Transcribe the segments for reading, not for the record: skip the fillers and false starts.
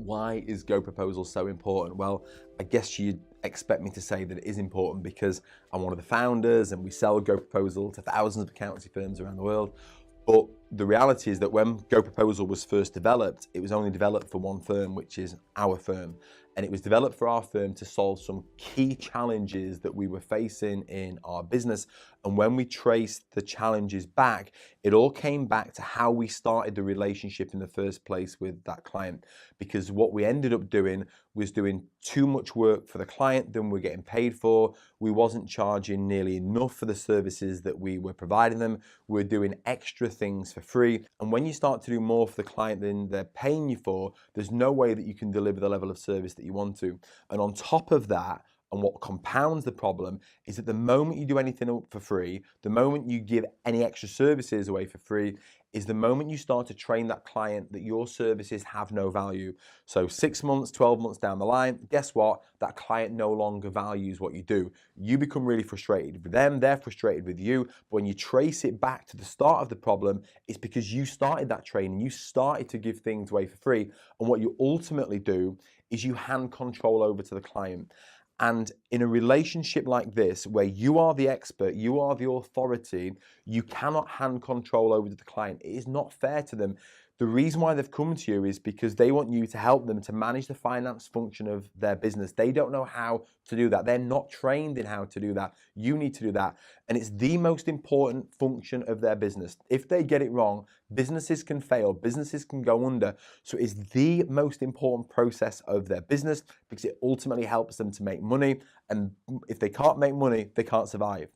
Why is GoProposal so important? Well, I guess you'd expect me to say that it is important because I'm one of the founders and we sell GoProposal to thousands of accountancy firms around the world. But the reality is that when GoProposal was first developed, it was only developed for one firm, which is our firm. And it was developed for our firm to solve some key challenges that we were facing in our business. And when we traced the challenges back, it all came back to how we started the relationship in the first place with that client. Because what we ended up doing was doing too much work for the client than we're getting paid for. We wasn't charging nearly enough for the services that we were providing them. We're doing extra things for free. And when you start to do more for the client than they're paying you for, there's no way that you can deliver the level of service that you want to. And on top of that, and what compounds the problem is that the moment you do anything for free, the moment you give any extra services away for free, is the moment you start to train that client that your services have no value. So 6 months, 12 months down the line, guess what? That client no longer values what you do. You become really frustrated with them, they're frustrated with you. But when you trace it back to the start of the problem, it's because you started that training, you started to give things away for free. And what you ultimately do is you hand control over to the client. And in a relationship like this, where you are the expert, you are the authority, you cannot hand control over to the client. It is not fair to them. The reason why they've come to you is because they want you to help them to manage the finance function of their business. They don't know how to do that. They're not trained in how to do that. You need to do that. And it's the most important function of their business. If they get it wrong, businesses can fail, businesses can go under. So it's the most important process of their business because it ultimately helps them to make money. And if they can't make money, they can't survive.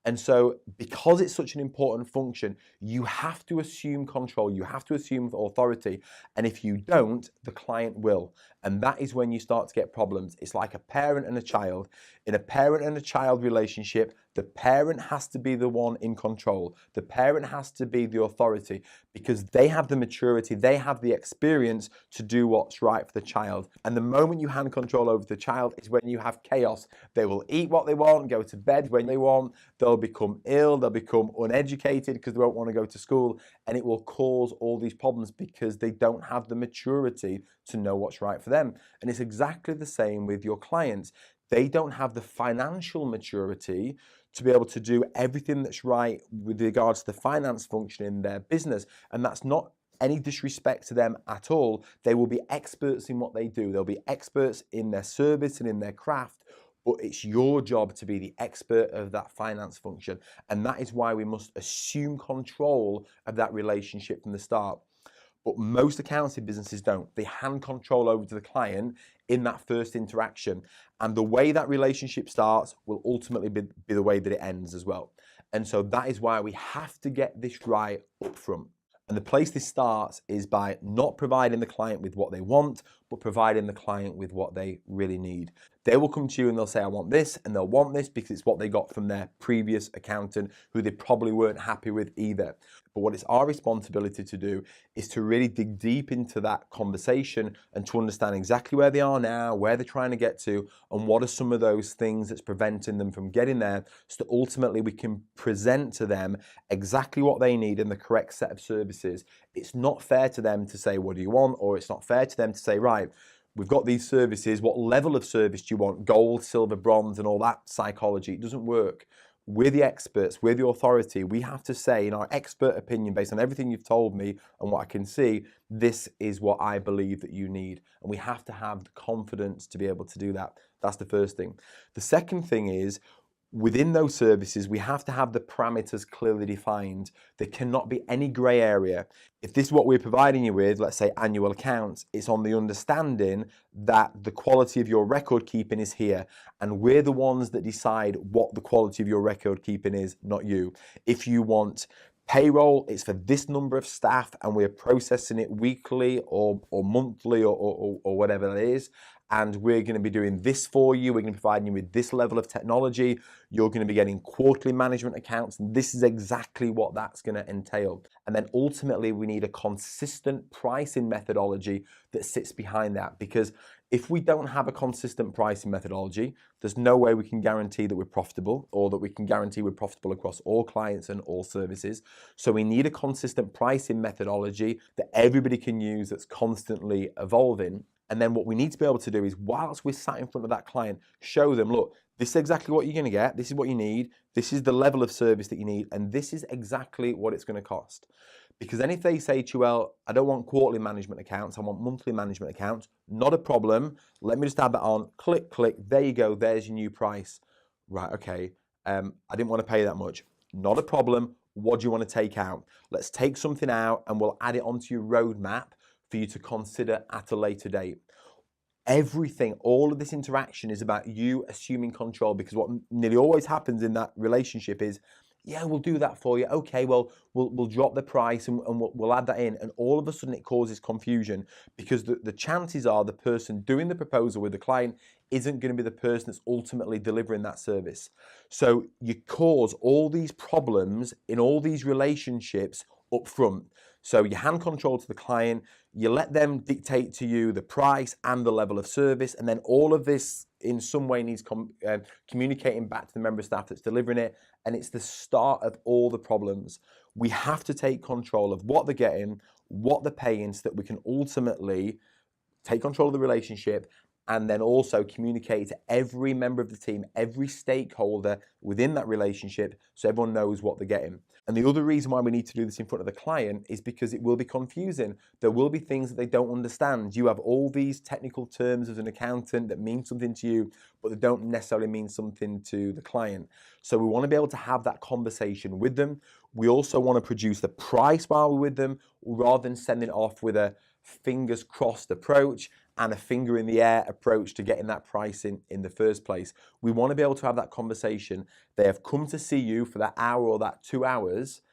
And so because it's such an important function, you have to assume control, you have to assume authority. And if you don't, the client will. And that is when you start to get problems. It's like a parent and a child. In a parent and a child relationship, the parent has to be the one in control. The parent has to be the authority because they have the maturity, they have the experience to do what's right for the child. And the moment you hand control over the child is when you have chaos. They will eat what they want, go to bed when they want, they'll become ill, they'll become uneducated because they won't want to go to school, and it will cause all these problems because they don't have the maturity to know what's right for them. And it's exactly the same with your clients. They don't have the financial maturity to be able to do everything that's right with regards to the finance function in their business. And that's not any disrespect to them at all. They will be experts in what they do. They'll be experts in their service and in their craft, but it's your job to be the expert of that finance function. And that is why we must assume control of that relationship from the start. But most accountancy businesses don't. They hand control over to the client in that first interaction. And the way that relationship starts will ultimately be the way that it ends as well. And so that is why we have to get this right up front. And the place this starts is by not providing the client with what they want, but providing the client with what they really need. They will come to you and they'll say, I want this, and they'll want this because it's what they got from their previous accountant who they probably weren't happy with either. But what it's our responsibility to do is to really dig deep into that conversation and to understand exactly where they are now, where they're trying to get to, and what are some of those things that's preventing them from getting there, so that ultimately we can present to them exactly what they need and the correct set of services. It's not fair to them to say, what do you want? Or it's not fair to them to say, right, we've got these services, what level of service do you want? Gold, silver, bronze, and all that psychology. It doesn't work. We're the experts, we're the authority. We have to say, in our expert opinion, based on everything you've told me and what I can see, this is what I believe that you need. And we have to have the confidence to be able to do that. That's the first thing. The second thing is, within those services, we have to have the parameters clearly defined. There cannot be any grey area. If this is what we're providing you with, let's say annual accounts, it's on the understanding that the quality of your record keeping is here. And we're the ones that decide what the quality of your record keeping is, not you. If you want payroll, it's for this number of staff and we're processing it weekly or monthly or whatever it is. And we're going to be doing this for you. We're going to be providing you with this level of technology. You're going to be getting quarterly management accounts. And this is exactly what that's going to entail. And then ultimately, we need a consistent pricing methodology that sits behind that. Because if we don't have a consistent pricing methodology, there's no way we can guarantee that we're profitable or that we can guarantee we're profitable across all clients and all services. So we need a consistent pricing methodology that everybody can use that's constantly evolving. And then what we need to be able to do is, whilst we're sat in front of that client, show them, look, this is exactly what you're going to get. This is what you need. This is the level of service that you need. And this is exactly what it's going to cost. Because then if they say to you, well, I don't want quarterly management accounts, I want monthly management accounts, not a problem. Let me just add that on. Click, click. There you go. There's your new price. Right, okay. I didn't want to pay that much. Not a problem. What do you want to take out? Let's take something out and we'll add it onto your roadmap for you to consider at a later date. Everything, all of this interaction is about you assuming control, because what nearly always happens in that relationship is, yeah, we'll do that for you. Okay, well, we'll drop the price and we'll add that in. And all of a sudden it causes confusion, because the chances are the person doing the proposal with the client isn't going to be the person that's ultimately delivering that service. So you cause all these problems in all these relationships up front. So you hand control to the client, you let them dictate to you the price and the level of service, and then all of this in some way needs communicating back to the member of staff that's delivering it, and it's the start of all the problems. We have to take control of what they're getting, what they're paying, so that we can ultimately take control of the relationship, and then also communicate to every member of the team, every stakeholder within that relationship, so everyone knows what they're getting. And the other reason why we need to do this in front of the client is because it will be confusing. There will be things that they don't understand. You have all these technical terms as an accountant that mean something to you, but they don't necessarily mean something to the client. So we want to be able to have that conversation with them. We also want to produce the price while we're with them, rather than sending it off with a fingers crossed approach and a finger in the air approach to getting that price in the first place. We want to be able to have that conversation. They have come to see you for that hour or that 2 hours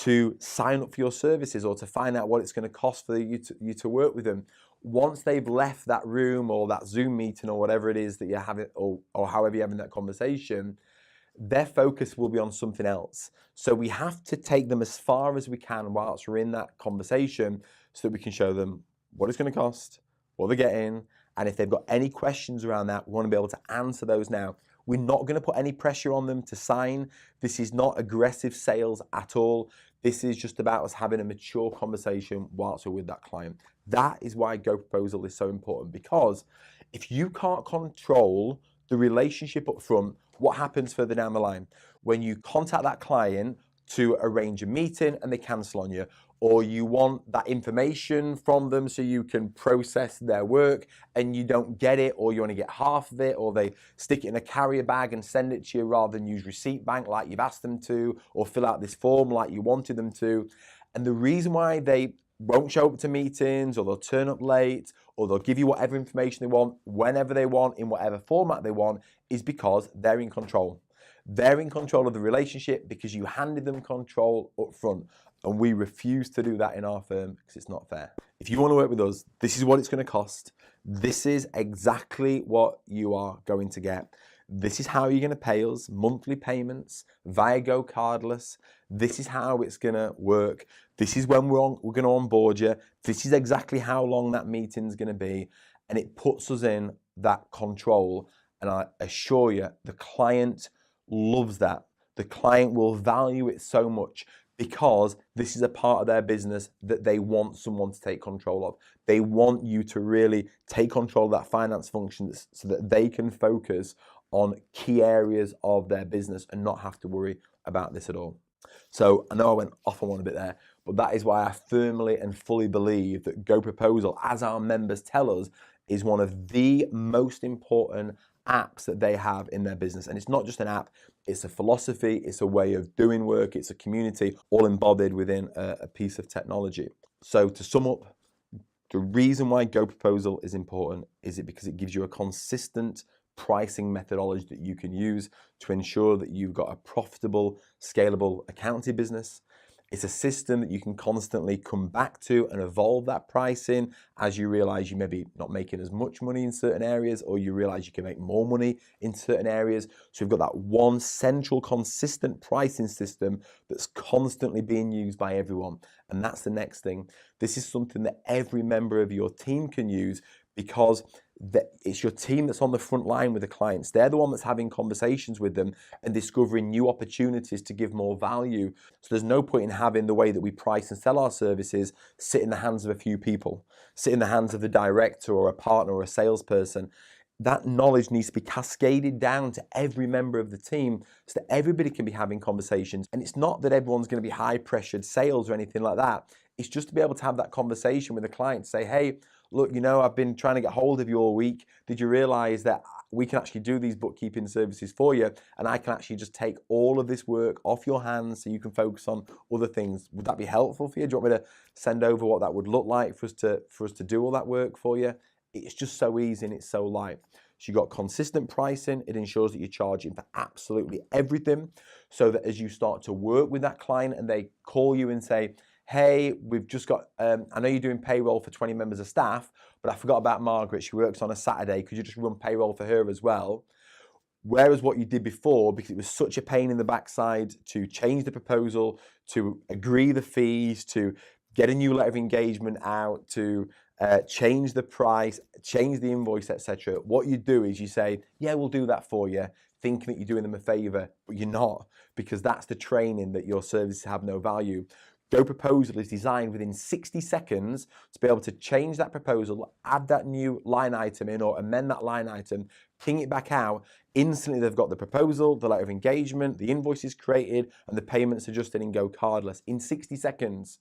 to sign up for your services or to find out what it's going to cost for you to work with them. Once they've left that room or that Zoom meeting or whatever it is that you're having, or however you're having that conversation, their focus will be on something else. So we have to take them as far as we can whilst we're in that conversation, so that we can show them what it's going to cost, what they're getting, and if they've got any questions around that, we want to be able to answer those now. We're not going to put any pressure on them to sign. This is not aggressive sales at all. This is just about us having a mature conversation whilst we're with that client. That is why GoProposal is so important, because if you can't control the relationship up front, what happens further down the line? When you contact that client to arrange a meeting and they cancel on you, or you want that information from them so you can process their work and you don't get it, or you only get half of it, or they stick it in a carrier bag and send it to you rather than use Receipt Bank like you've asked them to, or fill out this form like you wanted them to. And the reason why they won't show up to meetings, or they'll turn up late, or they'll give you whatever information they want, whenever they want, in whatever format they want, is because they're in control. They're in control of the relationship because you handed them control up front. And we refuse to do that in our firm because it's not fair. If you want to work with us, this is what it's going to cost. This is exactly what you are going to get. This is how you're going to pay us, monthly payments, via Go Cardless. This is how it's going to work. This is when we're going to onboard you. This is exactly how long that meeting's going to be. And it puts us in that control. And I assure you, the client loves that. The client will value it so much, because this is a part of their business that they want someone to take control of. They want you to really take control of that finance function so that they can focus on key areas of their business and not have to worry about this at all. So I know I went off on one a bit there, but that is why I firmly and fully believe that GoProposal, as our members tell us, is one of the most important apps that they have in their business. And it's not just an app, it's a philosophy, it's a way of doing work, it's a community, all embodied within a piece of technology. So to sum up, the reason why GoProposal is important is because it gives you a consistent pricing methodology that you can use to ensure that you've got a profitable, scalable accounting business. It's a system that you can constantly come back to and evolve that pricing as you realize you may be not making as much money in certain areas, or you realize you can make more money in certain areas. So you've got that one central consistent pricing system that's constantly being used by everyone. And that's the next thing. This is something that every member of your team can use, because that it's your team that's on the front line with the clients. They're the one that's having conversations with them and discovering new opportunities to give more value. So there's no point in having the way that we price and sell our services sit in the hands of a few people, sit in the hands of the director or a partner or a salesperson. That knowledge needs to be cascaded down to every member of the team so that everybody can be having conversations. And it's not that everyone's going to be high pressured sales or anything like that. It's just to be able to have that conversation with the client, say, hey, look, I've been trying to get hold of you all week. Did you realize that we can actually do these bookkeeping services for you, and I can actually just take all of this work off your hands so you can focus on other things? Would that be helpful for you? Do you want me to send over what that would look like for us to do all that work for you? It's just so easy and it's so light. So you've got consistent pricing. It ensures that you're charging for absolutely everything, so that as you start to work with that client and they call you and say, hey, we've just got, I know you're doing payroll for 20 members of staff, but I forgot about Margaret. She works on a Saturday. Could you just run payroll for her as well? Whereas what you did before, because it was such a pain in the backside to change the proposal, to agree the fees, to get a new letter of engagement out, to change the price, change the invoice, etc. What you do is you say, yeah, we'll do that for you, thinking that you're doing them a favor, but you're not, because that's the training that your services have no value. GoProposal is designed within 60 seconds to be able to change that proposal, add that new line item in or amend that line item, ping it back out. Instantly they've got the proposal, the letter of engagement, the invoice is created, and the payments adjusted and go cardless in 60 seconds.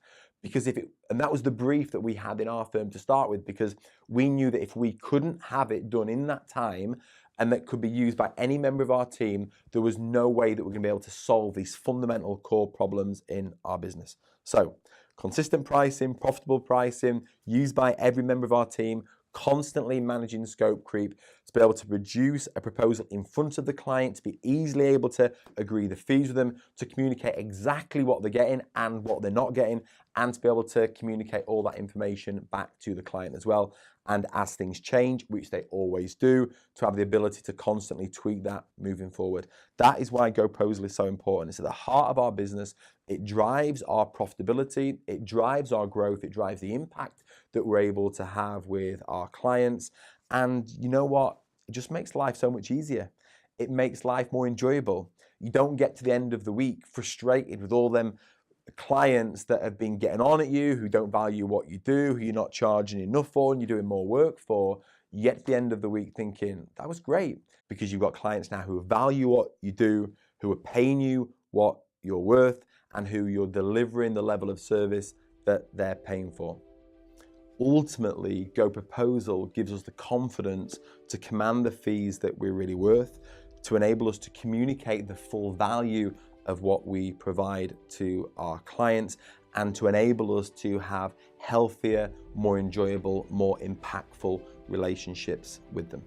And that was the brief that we had in our firm to start with, because we knew that if we couldn't have it done in that time and that could be used by any member of our team, there was no way that we're going to be able to solve these fundamental core problems in our business. So, consistent pricing, profitable pricing, used by every member of our team, constantly managing scope creep, to be able to produce a proposal in front of the client, to be easily able to agree the fees with them, to communicate exactly what they're getting and what they're not getting, and to be able to communicate all that information back to the client as well. And as things change, which they always do, to have the ability to constantly tweak that moving forward. That is why GoProposal is so important. It's at the heart of our business. It drives our profitability, it drives our growth, it drives the impact that we're able to have with our clients. And you know what? It just makes life so much easier. It makes life more enjoyable. You don't get to the end of the week frustrated with all them clients that have been getting on at you, who don't value what you do, who you're not charging enough for and you're doing more work for. You get to the end of the week thinking, that was great, because you've got clients now who value what you do, who are paying you what you're worth, and who you're delivering the level of service that they're paying for. Ultimately, GoProposal gives us the confidence to command the fees that we're really worth, to enable us to communicate the full value of what we provide to our clients, and to enable us to have healthier, more enjoyable, more impactful relationships with them.